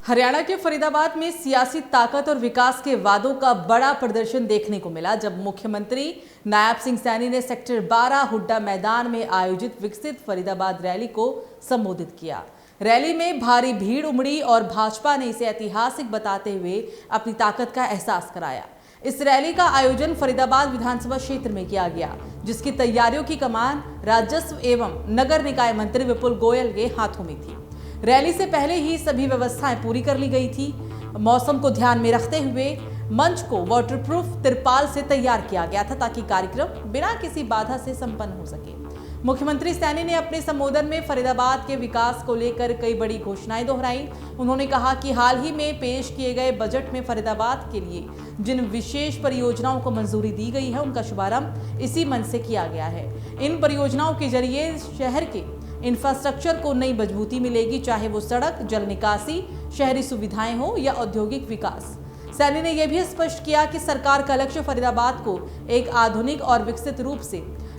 हरियाणा के फरीदाबाद में सियासी ताकत और विकास के वादों का बड़ा प्रदर्शन देखने को मिला जब मुख्यमंत्री नायब सिंह सैनी ने सेक्टर 12 हुड्डा मैदान में आयोजित विकसित फरीदाबाद रैली को संबोधित किया। रैली में भारी भीड़ उमड़ी और भाजपा ने इसे ऐतिहासिक बताते हुए अपनी ताकत का एहसास कराया। इस रैली का आयोजन फरीदाबाद विधानसभा क्षेत्र में किया गया, जिसकी तैयारियों की कमान राजस्व एवं नगर निकाय मंत्री विपुल गोयल के हाथों में थी। रैली से पहले ही सभी व्यवस्थाएं पूरी कर ली गई थी। मौसम को ध्यान में रखते हुए मंच को वाटरप्रूफ तिरपाल से तैयार किया गया था ताकि कार्यक्रम बिना किसी बाधा से संपन्न हो सके। मुख्यमंत्री सैनी ने अपने संबोधन में फरीदाबाद के विकास को लेकर कई बड़ी घोषणाएं दोहराई। उन्होंने कहा कि हाल ही में पेश किए गए बजट में फरीदाबाद के लिए जिन विशेष परियोजनाओं को मंजूरी दी गई है, उनका शुभारंभ इसी मंच से किया गया है। इन परियोजनाओं के जरिए शहर के इंफ्रास्ट्रक्चर को नई मजबूती मिलेगी, चाहे वो सड़क, जल निकासी, शहरी सुविधाएं हो या औद्योगिक विकास। सैनी ने यह भी स्पष्ट किया कि सरकार का लक्ष्य फरीदाबाद को एक आधुनिक और विकसित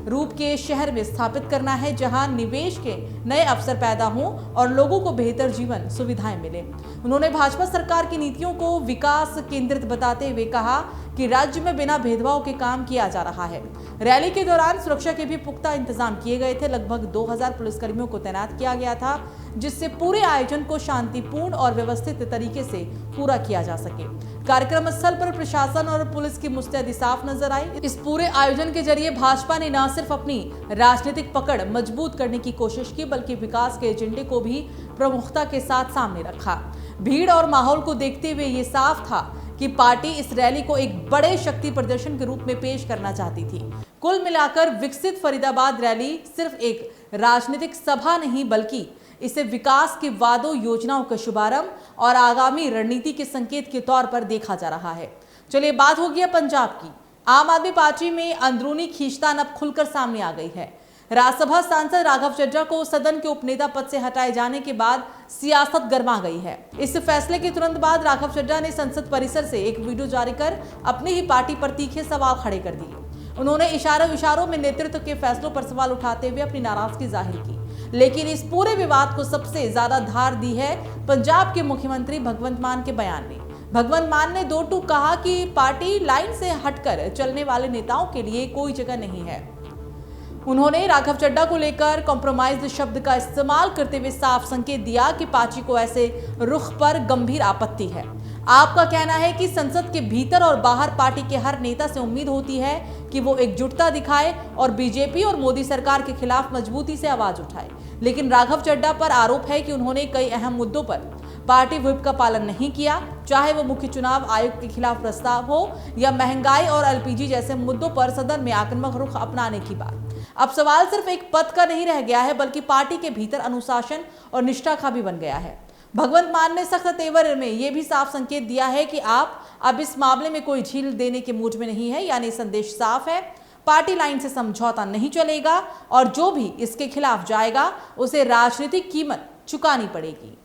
रूप के शहर में स्थापित करना है, जहां निवेश के नए अवसर पैदा हों और लोगों को बेहतर जीवन सुविधाएं मिले। उन्होंने भाजपा सरकार की नीतियों को विकास केंद्रित बताते हुए कहा कि राज्य में बिना भेदभाव के काम किया जा रहा है। रैली के दौरान सुरक्षा के भी पुख्ता इंतजाम किए गए थे। लगभग 2000 पुलिसकर्मियों को तैनात किया गया था, जिससे पूरे आयोजन को शांतिपूर्ण और व्यवस्थित तरीके से पूरा किया जा सके। कार्यक्रम स्थल पर प्रशासन और पुलिस की मुस्तैदी साफ नजर आई। इस पूरे आयोजन के जरिए भाजपा ने न सिर्फ अपनी राजनीतिक पकड़ मजबूत करने की कोशिश की, बल्कि विकास के एजेंडे को भी प्रमुखता के साथ सामने रखा। भीड़ और माहौल को देखते हुए ये साफ था कि पार्टी इस रैली को एक बड़े शक्ति प्रदर्शन के रूप में पेश करना चाहती थी। कुल मिलाकर विकसित फरीदाबाद रैली सिर्फ एक राजनीतिक सभा नहीं, बल्कि इसे विकास के वादों, योजनाओं का शुभारंभ और आगामी रणनीति के संकेत के तौर पर देखा जा रहा है। चलिए, बात होगी अब पंजाब की। आम आदमी पार्टी में अंदरूनी खींचतान अब खुलकर सामने आ गई है। राज्यसभा सांसद राघव चड्ढा को सदन के उपनेता पद से हटाए जाने के बाद सियासत गर्मा गई है। इस फैसले के तुरंत बाद राघव चड्ढा ने संसद परिसर से एक वीडियो जारी कर अपनी ही पार्टी पर तीखे सवाल खड़े कर दिए। उन्होंने इशारों में नेतृत्व के फैसलों पर सवाल उठाते हुए अपनी नाराजगी जाहिर की। लेकिन इस पूरे विवाद को सबसे ज्यादा धार दी है पंजाब के मुख्यमंत्री भगवंत मान के बयान ने। भगवंत मान ने दो टूक कहा कि पार्टी लाइन से हटकर चलने वाले नेताओं के लिए कोई जगह नहीं है। उन्होंने राघव चड्ढा को लेकर कॉम्प्रोमाइज शब्द का इस्तेमाल करते हुए साफ संकेत दिया कि पार्टी को ऐसे रुख पर गंभीर आपत्ति है। आपका कहना है कि संसद के भीतर और बाहर पार्टी के हर नेता से उम्मीद होती है कि वो एकजुटता दिखाए और बीजेपी और मोदी सरकार के खिलाफ मजबूती से आवाज उठाए। लेकिन राघव चड्ढा पर आरोप है कि उन्होंने कई अहम मुद्दों पर पार्टी व्हिप का पालन नहीं किया, चाहे वो मुख्य चुनाव आयोग के खिलाफ प्रस्ताव हो या महंगाई और एलपीजी जैसे मुद्दों पर सदन में आक्रामक रुख अपनाने की बात। अब सवाल सिर्फ एक पद का नहीं रह गया है, बल्कि पार्टी के भीतर अनुशासन और निष्ठा का भी बन गया है। भगवंत मान ने सख्त तेवर में यह भी साफ संकेत दिया है कि आप अब इस मामले में कोई ढील देने के मूड में नहीं है। यानी संदेश साफ है, पार्टी लाइन से समझौता नहीं चलेगा और जो भी इसके खिलाफ जाएगा उसे राजनीतिक कीमत चुकानी पड़ेगी।